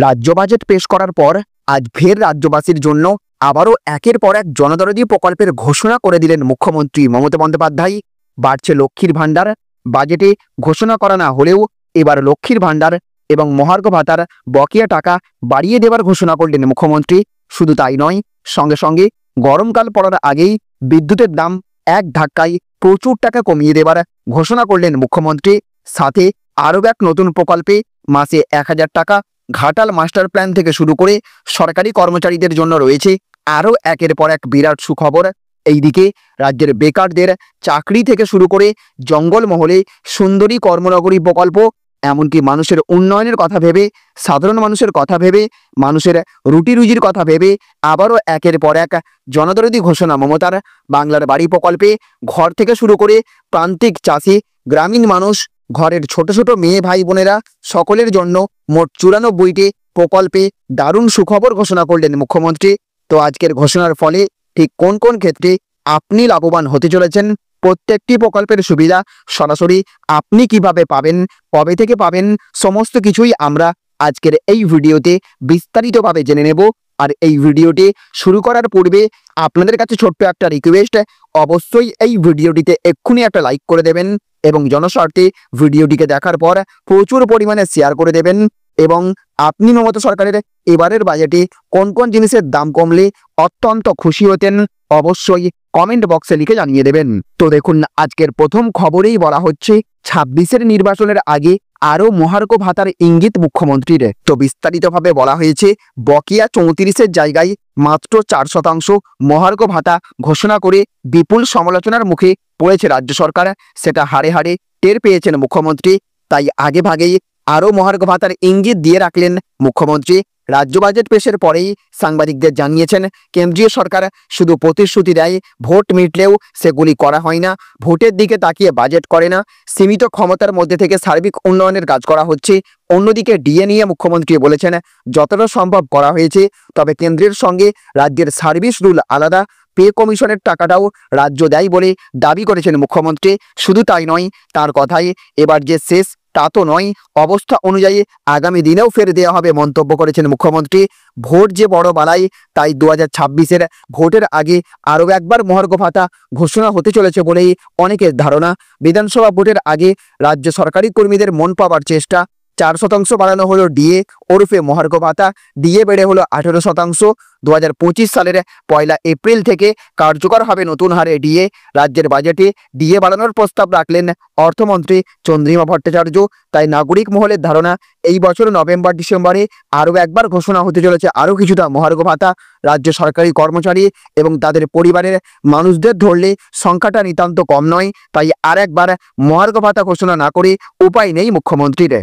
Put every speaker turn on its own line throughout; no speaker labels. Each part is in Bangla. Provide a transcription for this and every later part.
রাজ্য বাজেট পেশ করার পর আজ ফের রাজ্যবাসীর জন্য আবারও একের পর এক জনদরদি প্রকল্পের ঘোষণা করে দিলেন মুখ্যমন্ত্রী মমতা বন্দ্যোপাধ্যায়। বাড়ছে লক্ষ্মীর ভাণ্ডার। বাজেটে ঘোষণা করা না হলেও এবার লক্ষ্মীর ভাণ্ডার এবং মহার্ঘ ভাতার বকেয়া টাকা বাড়িয়ে দেওয়ার ঘোষণা করলেন মুখ্যমন্ত্রী। শুধু তাই নয়, সঙ্গে সঙ্গে গরমকাল পড়ার আগেই বিদ্যুতের দাম এক ধাক্কায় প্রচুর টাকা কমিয়ে দেওয়ার ঘোষণা করলেন মুখ্যমন্ত্রী। সাথে আরও এক নতুন প্রকল্পে মাসে 1000 টাকা, ঘাটাল মাস্টার প্ল্যান থেকে শুরু করে সরকারি কর্মচারীদের জন্য রয়েছে আরও একের পর এক বিরাট সুখবর। এইদিকে রাজ্যের বেকারদের চাকরি থেকে শুরু করে জঙ্গলমহলে সুন্দরী কর্মনগরী প্রকল্প, এমনকি মানুষের উন্নয়নের কথা ভেবে, সাধারণ মানুষের কথা ভেবে, মানুষের রুটি রুজির কথা ভেবে আবারও একের পর এক জনদরদি ঘোষণা মমতার। বাংলার বাড়ি প্রকল্পে ঘর থেকে শুরু করে প্রান্তিক চাষি, গ্রামীণ মানুষ, ঘরের ছোট ছোট মেয়ে ভাই বোনেরা সকলের জন্য মোট 94টি প্রকল্পে দারুণ সুখবর ঘোষণা করলেন মুখ্যমন্ত্রী। তো আজকের ঘোষণার ফলে ঠিক কোন কোন ক্ষেত্রে আপনি লাভবান হতে চলেছেন, প্রত্যেকটি প্রকল্পের সুবিধা সরাসরি আপনি কিভাবে পাবেন, কবে থেকে পাবেন, সমস্ত কিছুই আমরা আজকের এই ভিডিওতে বিস্তারিতভাবে জেনে নেব। আর এই ভিডিওটি শুরু করার পূর্বে আপনাদের কাছে ছোট্ট একটা রিকোয়েস্ট, অবশ্যই এই ভিডিওটিতে এক্ষুনি একটা লাইক করে দেবেন এবং জনস্বার্থে ভিডিওটিকে দেখার পর প্রচুর পরিমাণে শেয়ার করে দেবেন। এবং আপনি মমতা সরকারের এবারের বাজেটে কোন কোন জিনিসের দাম কমলে অত্যন্ত খুশি হতেন, অবশ্যই কমেন্ট বক্সে লিখে জানিয়ে দেবেন। তো দেখুন, আজকের প্রথম খবরেই বলা হচ্ছে 26-এর নির্বাচনের আগে আরও মহার্ঘ ভাতার ইঙ্গিত মুখ্যমন্ত্রীর। তো বিস্তারিতভাবে বলা হয়েছে, বকেয়া 34-এর জায়গায় মাত্র 4% মহার্ঘ ভাতা ঘোষণা করে বিপুল সমালোচনার মুখে পড়েছে রাজ্য সরকার। সেটা হাড়ে হাড়ে টের পেয়েছেন মুখ্যমন্ত্রী। তাই আগে ভাগেই আরও মহার্ঘ ভাতার ইঙ্গিত দিয়ে রাখলেন মুখ্যমন্ত্রী। রাজ্য বাজেট পেশের পরেই সাংবাদিকদের জানিয়েছেন, কেন্দ্রীয় সরকার শুধু প্রতিশ্রুতি দেয়, ভোট মিটলেও সেগুলি করা হয় না, ভোটের দিকে তাকিয়ে বাজেট করে না, সীমিত ক্ষমতার মধ্যে থেকে সার্বিক উন্নয়নের কাজ করা হচ্ছে। অন্যদিকে ডিএ নিয়ে মুখ্যমন্ত্রী বলেছেন, যতটা সম্ভব করা হয়েছে, তবে কেন্দ্রের সঙ্গে রাজ্যের সার্ভিস রুল আলাদা, পে কমিশনের টাকাটাও রাজ্য দেয় বলে দাবি করেছেন মুখ্যমন্ত্রী। শুধু তাই নয়, তার কথায় এবার যে শেষ তা তো নয়, অবস্থা অনুযায়ী আগামী দিনেও ফের দেওয়া হবে মন্তব্য করেছেন মুখ্যমন্ত্রী। ভোট যে বড় বালাই, তাই 2026-এর ভোটের আগে আরও একবার মহার্ঘ ভাতা ঘোষণা হতে চলেছে বলেই অনেকের ধারণা। বিধানসভা ভোটের আগে রাজ্য সরকারি কর্মীদের মন পাওয়ার চেষ্টা। 4% বাড়ানো হলো ডিএ ওরফে মহার্ঘ ভাতা। ডিএ বেড়ে হলো 18%। 2025 সালের 1 এপ্রিল থেকে কার্যকর হবে নতুন হারে ডিএ। রাজ্যের বাজেটে ডিএ বাড়ানোর প্রস্তাব রাখলেন অর্থমন্ত্রী চন্দ্রিমা ভট্টাচার্য। তাই নাগরিক মহলের ধারণা, এই বছর নভেম্বর ডিসেম্বরে আরও একবার ঘোষণা হতে চলেছে আরও কিছুটা মহার্ঘ ভাতা। রাজ্য সরকারি কর্মচারী এবং তাদের পরিবারের মানুষদের ধরলে সংখ্যাটা নিতান্ত কম নয়। তাই আর একবার মহার্ঘ ভাতা ঘোষণা না করে উপায় নেই মুখ্যমন্ত্রীর।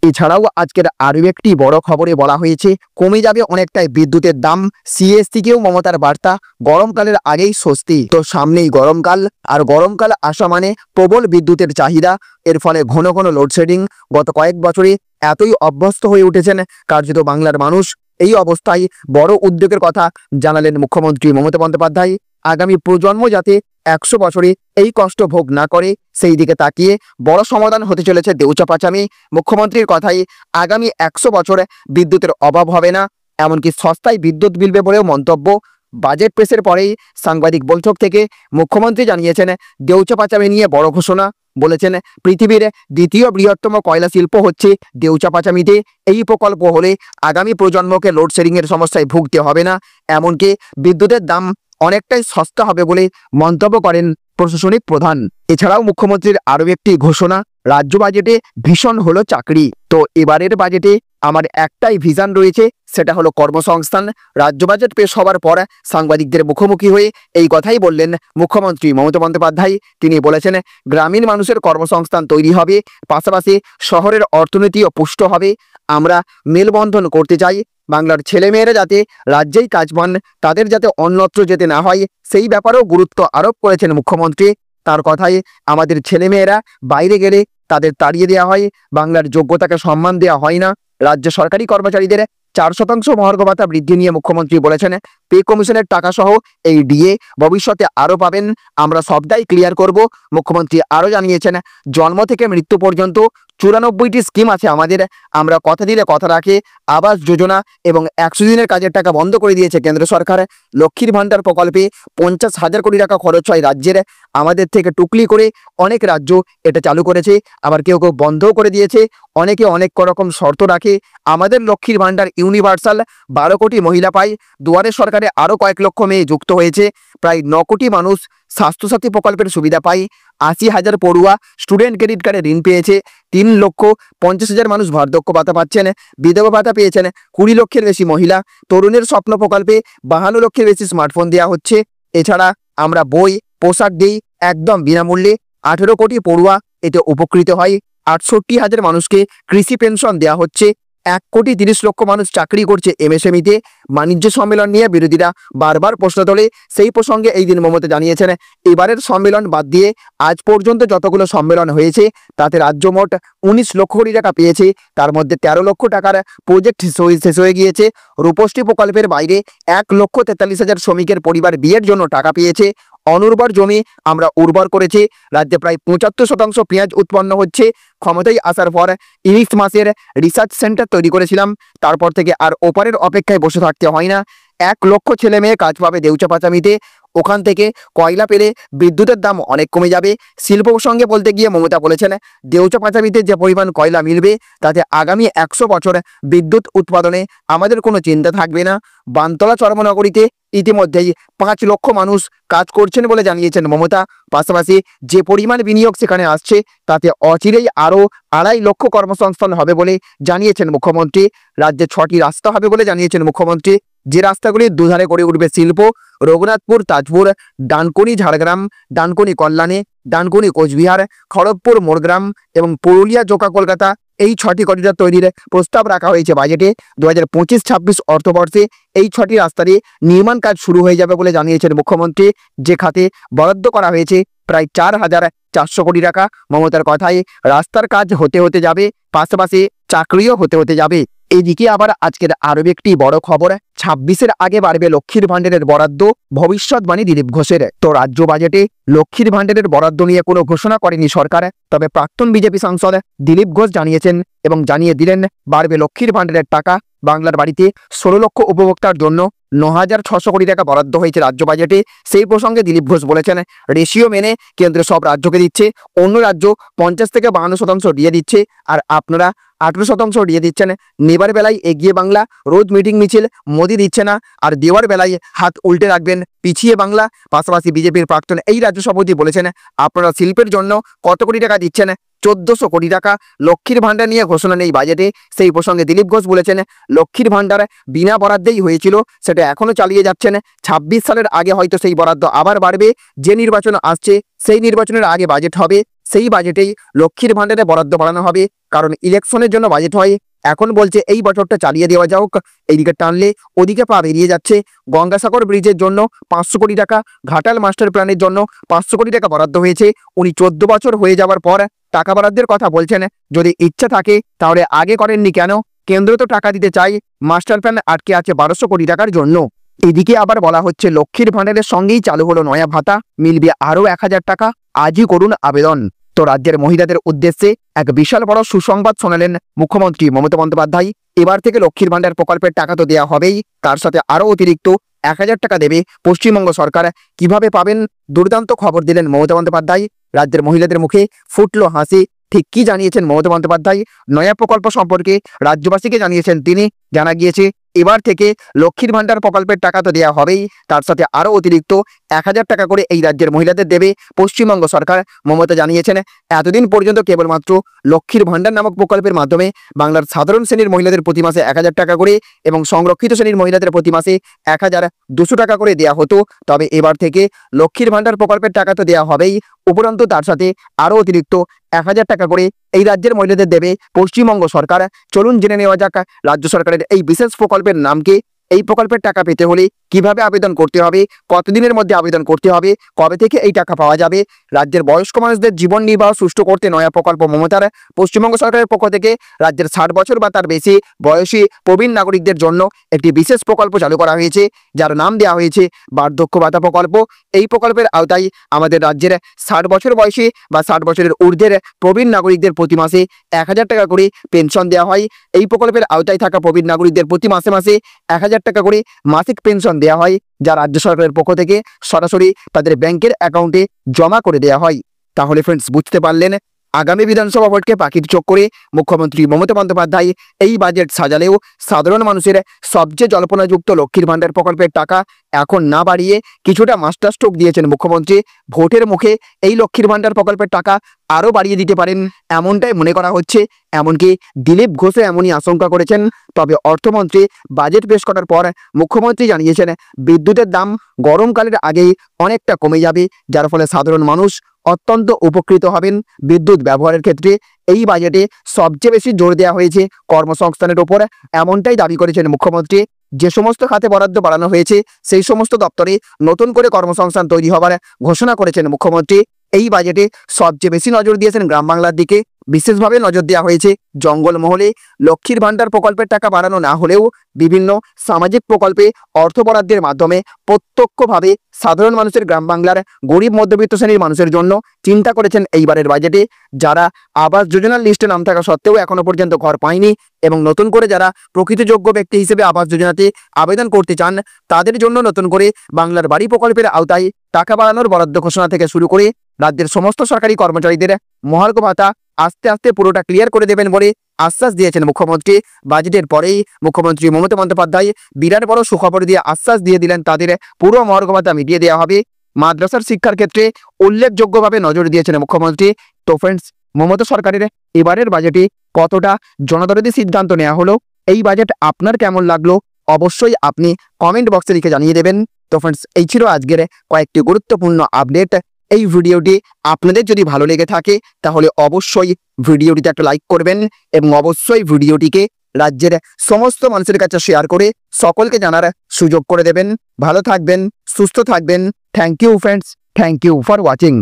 এছাড়াও আজকের আরও একটি বড় খবরে বলা হয়েছে, কমে যাবে অনেকটাই বিদ্যুতের দাম। সিএসসিকেও মমতার বার্তা, গরমকালের আগেই স্বস্তি। তো সামনেই গরমকাল, আর গরমকাল আসা মানে প্রবল বিদ্যুতের চাহিদা। এর ফলে ঘন ঘন লোডশেডিং। গত কয়েক বছরে এতই অভ্যস্ত হয়ে উঠেছেন কার্যত বাংলার মানুষ। এই অবস্থায় বড় উদ্যোগের কথা জানালেন মুখ্যমন্ত্রী মমতা বন্দ্যোপাধ্যায়। আগামী প্রজন্ম যাতে 100 বছরে এই কষ্ট ভোগ না করে, সেই দিকে তাকিয়ে বড় সমাধান হতে চলেছে দেউচা পাচামি। মুখ্যমন্ত্রীর কথাই আগামী 100 বছরে বিদ্যুতের অভাব হবে না, এমনকি সস্তায় বিদ্যুৎ মিলবে বলেও মন্তব্য। বাজেট পেশের পরেই সাংবাদিক বৈঠক থেকে মুখ্যমন্ত্রী জানিয়েছেন, দেউচা পাচামি নিয়ে বড় ঘোষণা। বলেছেন, পৃথিবীর দ্বিতীয় বৃহত্তম কয়লা শিল্প হচ্ছে দেউচা পাচামিতে। এই প্রকল্প হলে আগামী প্রজন্মকে লোডশেডিংয়ের সমস্যায় ভুগতে হবে না, এমনকি বিদ্যুতের দাম অনেকটাই সস্তা হবে বলে মন্তব্য করেন প্রশাসনিক প্রধান। এছাড়াও মুখ্যমন্ত্রীর আরও একটি ঘোষণা, রাজ্য বাজেটে ভীষণ হলো চাকরি। তো এবারের বাজেটে আমার একটাই ভিশন রয়েছে, সেটা হলো কর্মসংস্থান। রাজ্য বাজেট পেশ হওয়ার পর সাংবাদিকদের মুখোমুখি হয়ে এই কথাই বললেন মুখ্যমন্ত্রী মমতা বন্দ্যোপাধ্যায়। তিনি বলেছেন, গ্রামীণ মানুষের কর্মসংস্থান তৈরি হবে, পাশাপাশি শহরের অর্থনীতিও পুষ্ট হবে। আমরা মেলবন্ধন করতে চাই, বাংলার ছেলেমেয়েরা যাতে রাজ্যেই কাজ পান, তাদের যাতে অন্যত্র যেতে না হয়, সেই ব্যাপারেও গুরুত্ব আরোপ করেছেন মুখ্যমন্ত্রী। তার কথায়, আমাদের ছেলেমেয়েরা বাইরে গেলে তাদের তাড়িয়ে দেওয়া হয়, বাংলার যোগ্যতাকে সম্মান দেওয়া হয় না। রাজ্য সরকারি কর্মচারীদের 4% মহার্ঘ ভাতা বৃদ্ধি নিয়ে মুখ্যমন্ত্রী বলেছেন, পে কমিশনের টাকা সহ এই ডিএ ভবিষ্যতে আরো পাবেন, আমরা সবটাই ক্লিয়ার করব। মুখ্যমন্ত্রী আরো জানিয়েছেন, জন্ম থেকে মৃত্যু পর্যন্ত 94টি স্কিম আছে আমাদের, আমরা কথা দিলে কথা রাখে। আবাস যোজনা এবং 100 দিনের কাজের টাকা বন্ধ করে দিয়েছে কেন্দ্র সরকার। লক্ষ্মীর ভান্ডার প্রকল্পে 50,000 কোটি টাকা খরচ হয় রাজ্যের, আমাদের থেকে টুকলি করে অনেক রাজ্য এটা চালু করেছে, আবার কেউ কেউ বন্ধও করে দিয়েছে, অনেকে অনেক রকম শর্ত রাখে। আমাদের লক্ষ্মীর ভান্ডার ইউনিভার্সাল, 12 কোটি মহিলা পায়, দুয়ারে সরকারে আরও কয়েক লক্ষ মেয়ে যুক্ত হয়েছে, প্রায় 9 কোটি মানুষ স্বাস্থ্যসাথী প্রকল্পের সুবিধা পায়, 80,000 পড়ুয়া স্টুডেন্ট ক্রেডিট কার্ডে ঋণ পেয়েছে, 3,50,000 মানুষ বার্ধক্য ভাতা পাচ্ছেন, বিধবা ভাতা পেয়েছেন 20 লক্ষের বেশি মহিলা, তরুণের স্বপ্ন প্রকল্পে 52 লক্ষের বেশি স্মার্টফোন দেওয়া হচ্ছে। এছাড়া আমরা বই পোশাক দিই একদম বিনামূল্যে, 18 কোটি পড়ুয়া এতে উপকৃত হয়, 68,000 মানুষকে কৃষি পেনশন দেওয়া হচ্ছে, 1,30,00,000 মানুষ চাকরি করছে এমএসএমইতে। বাণিজ্য সম্মেলন নিয়ে বিরোধীরা বারবার প্রশ্ন তোলে, সেই প্রসঙ্গে এই দিন মমতা জানিয়েছেন, এবারের সম্মেলন বাদ দিয়ে আজ পর্যন্ত যতগুলো সম্মেলন হয়েছে তাতে রাজ্য মোট 19 লক্ষ কোটি টাকা পেয়েছে, তার মধ্যে 13 লক্ষ টাকার প্রজেক্ট শেষ হয়ে গিয়েছে। রূপশ্রী প্রকল্পের বাইরে 1,43,000 শ্রমিকের পরিবার বিয়ের জন্য টাকা পেয়েছে। অনুর্বর জমি আমরা উর্বর করেছি, রাজ্যে প্রায় 75% পেঁয়াজ উৎপন্ন হচ্ছে। ক্ষমতায় আসার পর ইলিশ মাছের রিসার্চ সেন্টার তৈরি করেছিলাম, তারপর থেকে আর ওপারের অপেক্ষায় বসে থাকতে হয় না। 1 লক্ষ ছেলে মেয়ে কাজ পাবে দেউচা পাচামিতে, ওখান থেকে কয়লা পেলে বিদ্যুতের দাম অনেক কমে যাবে। শিল্প প্রসঙ্গে বলতে গিয়ে মমতা বলেছেন, দেউচা পাচামিতে যে পরিমাণ কয়লা মিলবে তাতে আগামী 100 বছর বিদ্যুৎ উৎপাদনে আমাদের কোনো চিন্তা থাকবে না। বানতলা চর্মনগরীতে ইতিমধ্যেই 5 লক্ষ মানুষ কাজ করছেন বলে জানিয়েছেন মমতা। পাশাপাশি যে পরিমাণ বিনিয়োগ সেখানে আসছে তাতে অচিরেই আরও 2.5 লক্ষ কর্মসংস্থান হবে বলে জানিয়েছেন মুখ্যমন্ত্রী। রাজ্যে 6টি রাস্তা হবে বলে জানিয়েছেন মুখ্যমন্ত্রী, যে রাস্তাগুলির দুধারে গড়ে উঠবে শিল্প। রঘুনাথপুর তাজপুর, ডানকুনি ঝাড়গ্রাম, ডানকুনি কল্যাণী, ডানকুনি কোচবিহার, খড়গপুর মোরগ্রাম এবং পুরুলিয়া জোকা কলকাতা, এই 6টি করিডর তৈরির প্রস্তাব রাখা হয়েছে বাজেটে। 2025-26 অর্থবর্ষে এই 6টি রাস্তারই নির্মাণ কাজ শুরু হয়ে যাবে বলে জানিয়েছেন মুখ্যমন্ত্রী, যে খাতে বরাদ্দ করা হয়েছে প্রায় 4,400 কোটি টাকা। মমতার কথায় রাস্তার কাজ হতে হতে যাবে, পাশাপাশি চাকরিও হতে হতে যাবে। এদিকে আবার আজকের আরও একটি বড় খবর, 26-এর আগে বাড়বে লক্ষ্মীর ভান্ডারের বরাদ্দ, ভবিষ্যৎবাণী দিলীপ ঘোষের। তো রাজ্য বাজেটে লক্ষ্মীর ভান্ডারের বরাদ্দ নিয়ে কোনো ঘোষণা করেনি সরকার, তবে প্রাক্তন বিজেপি সাংসদ দিলীপ ঘোষ জানিয়েছেন এবং জানিয়ে দিলেন, বাড়বে লক্ষ্মীর ভান্ডারের টাকা। বাংলার বাড়িতে 16 লক্ষ উপভোক্তার জন্য 9,600 কোটি টাকা বরাদ্দ হয়েছে রাজ্য বাজেটে। সেই প্রসঙ্গে দিলীপ ঘোষ বলেছেন, রেশিও মেনে কেন্দ্র সব রাজ্যকে দিচ্ছে, অন্য রাজ্য 50 থেকে 52% দিয়ে দিচ্ছে, আর আপনারা 18% দিয়ে দিচ্ছেন। নেবার বেলায় এগিয়ে বাংলা, রোজ মিটিং মিছিল, মোদি দিচ্ছে না, আর দেওয়ার বেলায় হাত উল্টে রাখবেন, পিছিয়ে বাংলা। পাশাপাশি বিজেপির প্রাক্তন এই রাজ্য সভাপতি বলেছেন, আপনারা শিল্পের জন্য কত কোটি টাকা দিচ্ছেন? 1400 কোটি টাকা। লক্ষ্মীর ভান্ডার নিয়ে ঘোষণা নেই বাজেটে। সেই প্রসঙ্গে দিলীপ ঘোষ বলেছেন, লক্ষ্মীর ভান্ডার বিনা বরাদ্দেই হয়েছিল, সেটা এখনো চালিয়ে যাচ্ছেন। 26 সালের আগে হয়তো সেই বরাদ্দ আবার বাড়বে, যে নির্বাচন আসছে সেই নির্বাচনের আগে বাজেট হবে, সেই বাজেটেই লক্ষ্মীর ভান্ডারে বরাদ্দ বাড়ানো হবে, কারণ ইলেকশনের জন্য বাজেট হয়। এখন বলছে এই বছরটা চালিয়ে দেওয়া যাক, এইদিকে টানলে ওদিকে পা বেরিয়ে যাচ্ছে। গঙ্গাসাগর ব্রিজের জন্য 500 কোটি টাকা, ঘাটাল মাস্টার প্ল্যানের জন্য 500 কোটি টাকা বরাদ্দ হয়েছে। উনি 14 বছর হয়ে যাওয়ার পর টাকা বরাদ্দের কথা বলছেন, যদি ইচ্ছা থাকে তাহলে আগে করেননি কেন? কেন্দ্র তো টাকা দিতে চায়, মাস্টার প্ল্যান আটকে আছে 1200 কোটি টাকার জন্য। এদিকে আবার বলা হচ্ছে, লক্ষ্মীর ভান্ডারের সঙ্গেই চালু হলো নয়া ভাতা, মিলবে আরও 1000 টাকা, আজই করুন আবেদন। তো রাজ্যের মহিলাদের উদ্দেশ্যে এক বিশাল বড় সুসংবাদ শোনালেন মুখ্যমন্ত্রী মমতা বন্দ্যোপাধ্যায়। এবার থেকে লক্ষ্মীর ভান্ডার প্রকল্পের টাকা তো দেওয়া হবেই, তার সাথে আরও অতিরিক্ত 1000 টাকা দেবে পশ্চিমবঙ্গ সরকার। কিভাবে পাবেন, দুর্দান্ত খবর দিলেন মমতা বন্দ্যোপাধ্যায়। রাজ্যের মহিলাদের মুখে ফুটলো হাসি। ঠিক কি জানিয়েছেন মমতা বন্দ্যোপাধ্যায়? নয়া প্রকল্প সম্পর্কে রাজ্যবাসীকে জানিয়েছেন তিনি। জানা গিয়েছে, এবার থেকে লক্ষ্মীর ভান্ডার প্রকল্পের টাকা তো দেওয়া হবেই, তার সাথে আরও অতিরিক্ত 1000 টাকা করে এই রাজ্যের মহিলাদের দেবে পশ্চিমবঙ্গ সরকার। মমতা জানিয়েছেন, এতদিন পর্যন্ত কেবলমাত্র লক্ষ্মীর ভান্ডার নামক প্রকল্পের মাধ্যমে বাংলার সাধারণ শ্রেণীর মহিলাদের প্রতি মাসে 1000 টাকা করে এবং সংরক্ষিত শ্রেণীর মহিলাদের প্রতি মাসে 1200 টাকা করে দেওয়া হতো। তবে এবার থেকে লক্ষ্মীর ভান্ডার প্রকল্পের টাকা তো দেওয়া হবেই, উপরন্তু তার সাথে আরও অতিরিক্ত 1000 টাকা করে এই রাজ্যের মহিলাদের দেবে পশ্চিমবঙ্গ সরকার। চলুন জেনে নেওয়া যাক রাজ্য সরকারের এই বিশেষ প্রকল্পের নাম কি। এই প্রকল্পের টাকা পেতে হলে কিভাবে আবেদন করতে হবে, কতদিনের মধ্যে আবেদন করতে হবে, কবে থেকে এই টাকা পাওয়া যাবে, রাজ্যের বয়স্ক মানুষদের জীবন নির্বাহ সুষ্ঠু করতে নয়া প্রকল্প মমতার। পশ্চিমবঙ্গ সরকারের পক্ষ থেকে রাজ্যের 60 বছর বা তার বেশি বয়সী প্রবীণ নাগরিকদের জন্য একটি বিশেষ প্রকল্প চালু করা হয়েছে, যার নাম দেওয়া হয়েছে বার্ধক্য ভাতা প্রকল্প। এই প্রকল্পের আওতায় আমাদের রাজ্যের 60 বছর বয়সী বা 60 বছরের ঊর্ধ্বের প্রবীণ নাগরিকদের প্রতি মাসে 1000 টাকা করে পেনশন দেওয়া হয়। এই প্রকল্পের আওতায় থাকা প্রবীণ নাগরিকদের প্রতি মাসে মাসে 1000 টাকা করে মাসিক পেনশন দেওয়া হয়, যা রাজ্য সরকারের পক্ষ থেকে সরাসরি তাদের ব্যাংকের অ্যাকাউন্টে জমা করে দেওয়া হয়। তাহলে ফ্রেন্ডস, বুঝতে পারলেন আগামী বিধানসভা ভোটকে পাখির চোখ করে মুখ্যমন্ত্রী মমতা বন্দ্যোপাধ্যায় এই বাজেট সাজালেও সাধারণ মানুষের সবচেয়ে জল্পনাযুক্ত লক্ষ্মীর ভাণ্ডার প্রকল্পের টাকা এখন না বাড়িয়ে কিছুটা মাস্টার স্ট্রোক দিয়েছেন মুখ্যমন্ত্রী। ভোটের মুখে এই লক্ষ্মীর ভাণ্ডার প্রকল্পের টাকা আরও বাড়িয়ে দিতে পারেন এমনটাই মনে করা হচ্ছে। এমনকি দিলীপ ঘোষও এমনই আশঙ্কা করেছেন। তবে অর্থমন্ত্রী বাজেট পেশ করার পর মুখ্যমন্ত্রী জানিয়েছেন বিদ্যুতের দাম গরমকালের আগেই অনেকটা কমে যাবে, যার ফলে সাধারণ মানুষ অত্যন্ত উপকৃত হবেন বিদ্যুৎ ব্যবহারের ক্ষেত্রে। এই বাজেটে সবচেয়ে বেশি জোর দেওয়া হয়েছে কর্মসংস্থানের ওপর, এমনটাই দাবি করেছেন মুখ্যমন্ত্রী। যে সমস্ত খাতে বরাদ্দ বাড়ানো হয়েছে সেই সমস্ত দপ্তরে নতুন করে কর্মসংস্থান তৈরি হবার ঘোষণা করেছেন মুখ্যমন্ত্রী। এই বাজেটে সবচেয়ে বেশি নজর দিয়েছেন গ্রাম বাংলার দিকে, বিশেষভাবে নজর দেওয়া হয়েছে জঙ্গলমহলে। লক্ষ্মীর ভাণ্ডার প্রকল্পের টাকা বাড়ানো না হলেও বিভিন্ন সামাজিক প্রকল্পে অর্থ বরাদ্দের মাধ্যমে প্রত্যক্ষভাবে সাধারণ মানুষের, গ্রাম বাংলার গরিব মধ্যবিত্ত শ্রেণীর মানুষের জন্য চিন্তা করেছেন এইবারের বাজেটে। যারা আবাস যোজনার লিস্টে নাম থাকা সত্ত্বেও এখনো পর্যন্ত ঘর পায়নি এবং নতুন করে যারা প্রকৃত যোগ্য ব্যক্তি হিসেবে আবাস যোজনাতে আবেদন করতে চান, তাদের জন্য নতুন করে বাংলার বাড়ি প্রকল্পের আওতায় টাকা বাড়ানোর বরাদ্দ ঘোষণা থেকে শুরু করে রাজ্যের সমস্ত সরকারি কর্মচারীদের মহার্ঘ ভাতা আস্তে আস্তে পুরোটা ক্লিয়ার করে দেবেন বলে আশ্বাস দিয়েছেন মুখ্যমন্ত্রী। বাজেটের পরেই মুখ্যমন্ত্রী মমতা বন্দ্যোপাধ্যায় বিরাট বড় সুখবর দিয়ে আশ্বাস দিয়ে দিলেন তাদের পুরো মহার্ঘ ভাতা মিটিয়ে দেওয়া হবে। মাদ্রাসার শিক্ষার ক্ষেত্রে উল্লেখযোগ্যভাবে নজর দিয়েছেন মুখ্যমন্ত্রী। তো ফ্রেন্ডস, মমতা সরকারের এবারের বাজেটে কতটা জনদরদী সিদ্ধান্ত নেওয়া হলো, এই বাজেট আপনার কেমন লাগলো অবশ্যই আপনি কমেন্ট বক্সে লিখে জানিয়ে দেবেন। তো ফ্রেন্ডস, এই ছিল আজকের কয়েকটি গুরুত্বপূর্ণ আপডেট। এই ভিডিওটি আপনাদের যদি ভালো লেগে থাকে তাহলে অবশ্যই ভিডিওটিতে একটা লাইক করবেন এবং অবশ্যই ভিডিওটিকে রাজ্যের সমস্ত মানুষের কাছে শেয়ার করে সকলকে জানার সুযোগ করে দেবেন। ভালো থাকবেন, সুস্থ থাকবেন। Thank you friends, thank you for watching.